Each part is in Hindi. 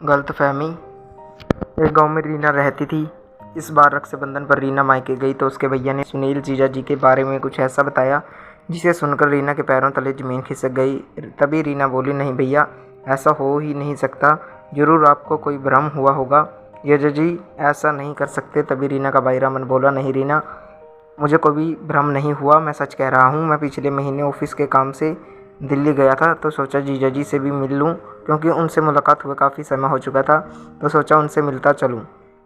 गलतफहमी। एक गांव में रीना रहती थी। इस बार रक्षाबंधन पर रीना मायके गई तो उसके भैया ने सुनील जीजा जी के बारे में कुछ ऐसा बताया जिसे सुनकर रीना के पैरों तले ज़मीन खिसक गई। तभी रीना बोली, नहीं भैया, ऐसा हो ही नहीं सकता, ज़रूर आपको कोई भ्रम हुआ होगा, जीजा जी ऐसा नहीं कर सकते। तभी रीना का भाई रमन बोला, नहीं रीना, मुझे कोई भ्रम नहीं हुआ, मैं सच कह रहा हूँ। मैं पिछले महीने ऑफिस के काम से दिल्ली गया था तो सोचा जीजा जी से भी मिल लूँ, क्योंकि उनसे मुलाकात हुए काफ़ी समय हो चुका था, तो सोचा उनसे मिलता चलूँ।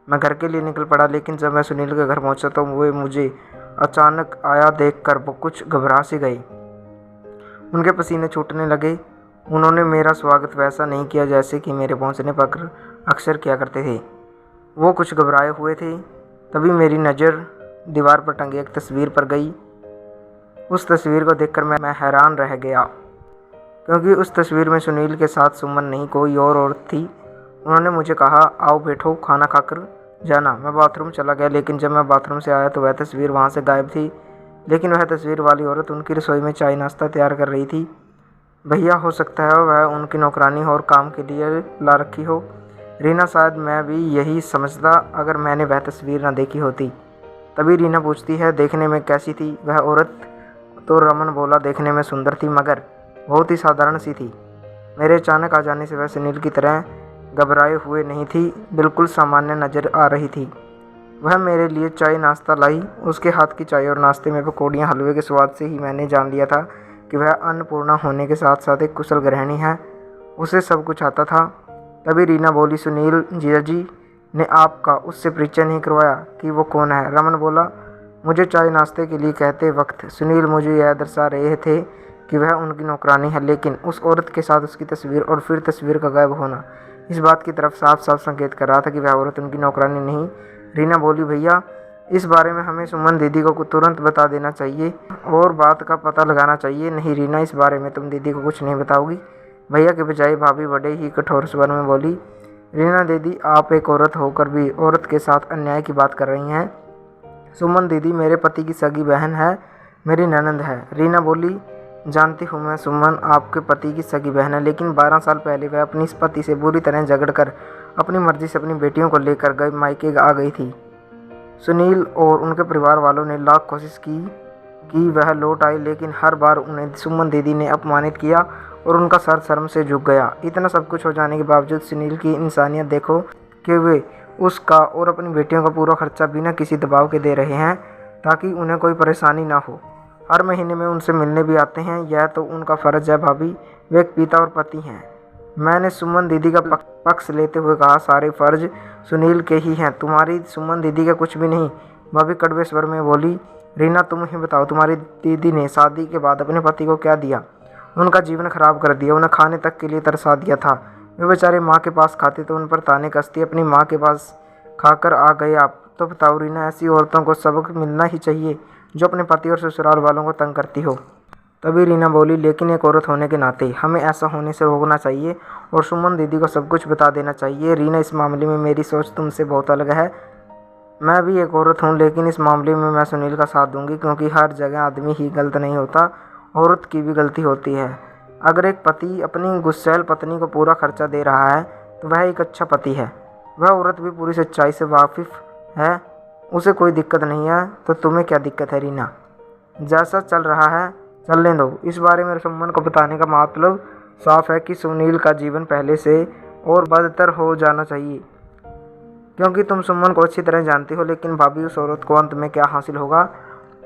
मैं घर के लिए निकल पड़ा, लेकिन जब मैं सुनील के घर पहुंचा तो वे मुझे अचानक आया देखकर कुछ घबरा सी गई। उनके पसीने छूटने लगे। उन्होंने मेरा स्वागत वैसा नहीं किया जैसे कि मेरे पहुंचने पर अक्सर किया करते थे। वो कुछ घबराए हुए थे। तभी मेरी नज़र दीवार पर टंगी एक तस्वीर पर गई। उस तस्वीर को देखकर मैं हैरान रह गया, क्योंकि उस तस्वीर में सुनील के साथ सुमन नहीं, कोई और औरत थी। उन्होंने मुझे कहा, आओ बैठो, खाना खाकर जाना। मैं बाथरूम चला गया, लेकिन जब मैं बाथरूम से आया तो वह तस्वीर वहाँ से गायब थी। लेकिन वह तस्वीर वाली औरत उनकी रसोई में चाय नाश्ता तैयार कर रही थी। भैया, हो सकता है वह उनकी नौकरानी हो और काम के लिए ला रखी हो। रीना, शायद मैं भी यही समझता अगर मैंने वह तस्वीर न देखी होती। तभी रीना पूछती है, देखने में कैसी थी वह औरत? तो रमन बोला, देखने में सुंदर थी, मगर बहुत ही साधारण सी थी। मेरे अचानक आ जाने से वह सुनील की तरह घबराए हुए नहीं थी, बिल्कुल सामान्य नज़र आ रही थी। वह मेरे लिए चाय नाश्ता लाई। उसके हाथ की चाय और नाश्ते में पकौड़ियाँ हलवे के स्वाद से ही मैंने जान लिया था कि वह अन्नपूर्णा होने के साथ साथ एक कुशल गृहिणी है। उसे सब कुछ आता था। तभी रीना बोली, सुनील जीजा जी ने आपका उससे परिचय नहीं करवाया कि वो कौन है? रमन बोला, मुझे चाय नाश्ते के लिए कहते वक्त सुनील मुझे यह दर्शा रहे थे कि वह उनकी नौकरानी है, लेकिन उस औरत के साथ उसकी तस्वीर और फिर तस्वीर का गायब होना इस बात की तरफ साफ साफ संकेत कर रहा था कि वह औरत उनकी नौकरानी नहीं। रीना बोली, भैया, इस बारे में हमें सुमन दीदी को तुरंत बता देना चाहिए और बात का पता लगाना चाहिए। नहीं रीना, इस बारे में तुम दीदी को कुछ नहीं बताओगी? भैया के बजाय भाभी बड़े ही कठोर स्वर में बोली, रीना दीदी, आप एक औरत होकर भी औरत के साथ अन्याय की बात कर रही हैं। सुमन दीदी मेरे पति की सगी बहन है, मेरी ननंद है। रीना बोली, जानती हूँ मैं, सुमन आपके पति की सगी बहन है, लेकिन 12 साल पहले वह अपनी इस पति से बुरी तरह झगड़कर अपनी मर्जी से अपनी बेटियों को लेकर गए मायके आ गई थी। सुनील और उनके परिवार वालों ने लाख कोशिश की कि वह लौट आए, लेकिन हर बार उन्हें सुमन दीदी ने अपमानित किया और उनका सर शर्म से झुक गया। इतना सब कुछ हो जाने के बावजूद सुनील की इंसानियत देखो कि वे उसका और अपनी बेटियों का पूरा खर्चा बिना किसी दबाव के दे रहे हैं, ताकि उन्हें कोई परेशानी ना हो। हर महीने में उनसे मिलने भी आते हैं। यह तो उनका फ़र्ज़ है भाभी, वे एक पिता और पति हैं। मैंने सुमन दीदी का पक्ष लेते हुए कहा, सारे फ़र्ज सुनील के ही हैं, तुम्हारी सुमन दीदी का कुछ भी नहीं। भाभी कड़वे स्वर में बोली, रीना, तुम ही बताओ, तुम्हारी दीदी ने शादी के बाद अपने पति को क्या दिया? उनका जीवन खराब कर दिया, उन्हें खाने तक के लिए तरसा दिया था। वे बेचारे माँ के पास खाते तो उन पर ताने कसती, अपनी माँ के पास खाकर आ गए आप। तो बताओ रीना, ऐसी औरतों को सबक मिलना ही चाहिए जो अपने पति और ससुराल वालों को तंग करती हो। तभी रीना बोली, लेकिन एक औरत होने के नाते हमें ऐसा होने से रोकना चाहिए और सुमन दीदी को सब कुछ बता देना चाहिए। रीना, इस मामले में मेरी सोच तुमसे बहुत अलग है। मैं भी एक औरत हूँ, लेकिन इस मामले में मैं सुनील का साथ दूंगी, क्योंकि हर जगह आदमी ही गलत नहीं होता, औरत की भी गलती होती है। अगर एक पति अपनी गुस्सैल पत्नी को पूरा खर्चा दे रहा है तो वह एक अच्छा पति है। वह औरत भी पूरी सच्चाई से वाकिफ़ है, उसे कोई दिक्कत नहीं है, तो तुम्हें क्या दिक्कत है? रीना, जैसा चल रहा है चलने दो। इस बारे में सुमन को बताने का मतलब साफ है कि सुनील का जीवन पहले से और बदतर हो जाना चाहिए, क्योंकि तुम सुमन को अच्छी तरह जानती हो। लेकिन भाभी, उस औरत को अंत में क्या हासिल होगा?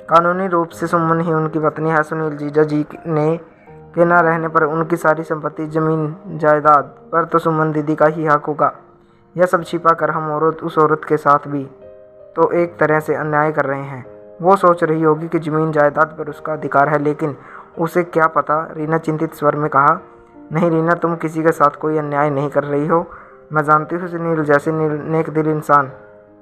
कानूनी रूप से सुमन ही उनकी पत्नी है। सुनील जीजा जी ने के ना रहने पर उनकी सारी संपत्ति, जमीन जायदाद पर तो सुमन दीदी का ही हक होगा। यह सब छिपा कर हम उस औरत के साथ भी तो एक तरह से अन्याय कर रहे हैं। वो सोच रही होगी कि ज़मीन जायदाद पर उसका अधिकार है, लेकिन उसे क्या पता? रीना चिंतित स्वर में कहा, नहीं रीना, तुम किसी के साथ कोई अन्याय नहीं कर रही हो। मैं जानती हूँ सुनील जैसे नेक दिल इंसान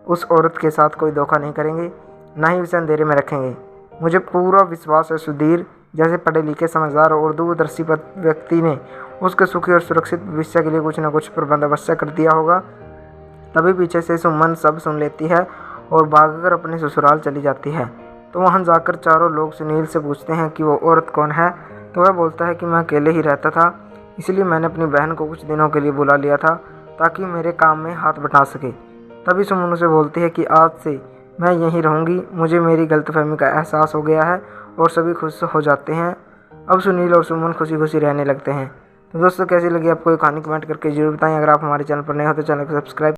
उस औरत के साथ कोई धोखा नहीं करेंगे, ना ही उसे अंधेरे में रखेंगे। मुझे पूरा विश्वास है सुधीर जैसे पढ़े लिखे समझदार और दूरदर्शी व्यक्ति ने उसके सुखी और सुरक्षित भविष्य के लिए कुछ न कुछ प्रबंध अवश्य कर दिया होगा। तभी पीछे से सुमन सब सुन लेती है और भागकर अपने ससुराल चली जाती है। तो वहाँ जाकर चारों लोग सुनील से पूछते हैं कि वो औरत कौन है। तो वह बोलता है कि मैं अकेले ही रहता था, इसलिए मैंने अपनी बहन को कुछ दिनों के लिए बुला लिया था। ताकि मेरे काम में हाथ बटा सके। तभी सुमन उसे बोलती है कि आज से मैं यहीं रहूँगी, मुझे मेरी गलतफहमी का एहसास हो गया है, और सभी खुश हो जाते हैं। अब सुनील और सुमन खुशी खुशी रहने लगते हैं। तो दोस्तों, कैसी लगी आपको ये कहानी कमेंट करके जरूर बताएं। अगर आप हमारे चैनल पर नए हो तो चैनल को सब्सक्राइब